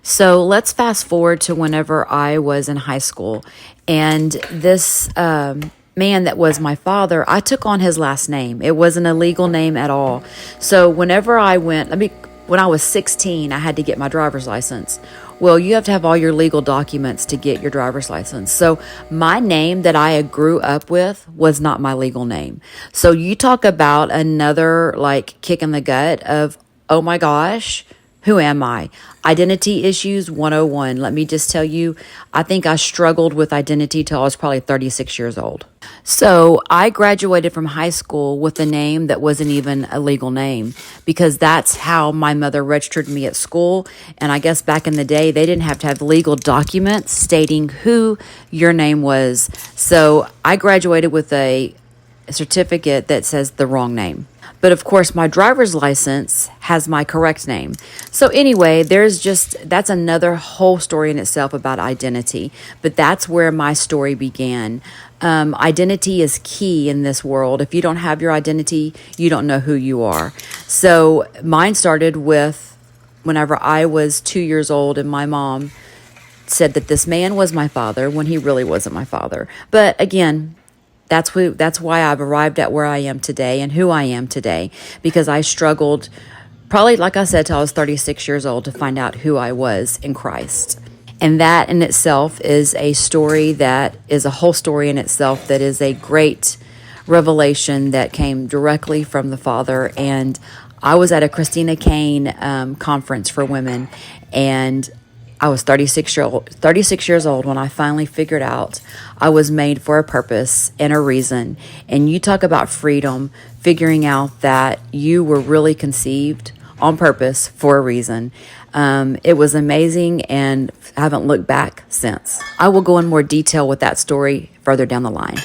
So let's fast forward to whenever I was in high school. And this man that was my father, I took on his last name. It wasn't a legal name at all. So whenever I went, when I was 16, I had to get my driver's license. Well, you have to have all your legal documents to get your driver's license. So my name that I grew up with was not my legal name. So you talk about another like kick in the gut of, oh my gosh, who am I? Identity issues 101. Let me just tell you, I think I struggled with identity till I was probably 36 years old. So I graduated from high school with a name that wasn't even a legal name because that's how my mother registered me at school. And I guess back in the day, they didn't have to have legal documents stating who your name was. So I graduated with a certificate that says the wrong name. But of course, my driver's license has my correct name. So anyway, that's another whole story in itself about identity. But that's where my story began. Identity is key in this world. If you don't have your identity, you don't know who you are. So mine started with whenever I was 2 years old and my mom said that this man was my father when he really wasn't my father. But again, that's why I've arrived at where I am today and who I am today, because I struggled probably, like I said, till I was 36 years old to find out who I was in Christ. And that in itself is a story that is a whole story in itself that is a great revelation that came directly from the Father. And I was at a Christina Kane conference for women, and I was 36 years old when I finally figured out I was made for a purpose and a reason. And you talk about freedom, figuring out that you were really conceived on purpose for a reason. It was amazing, and I haven't looked back since. I will go in more detail with that story further down the line.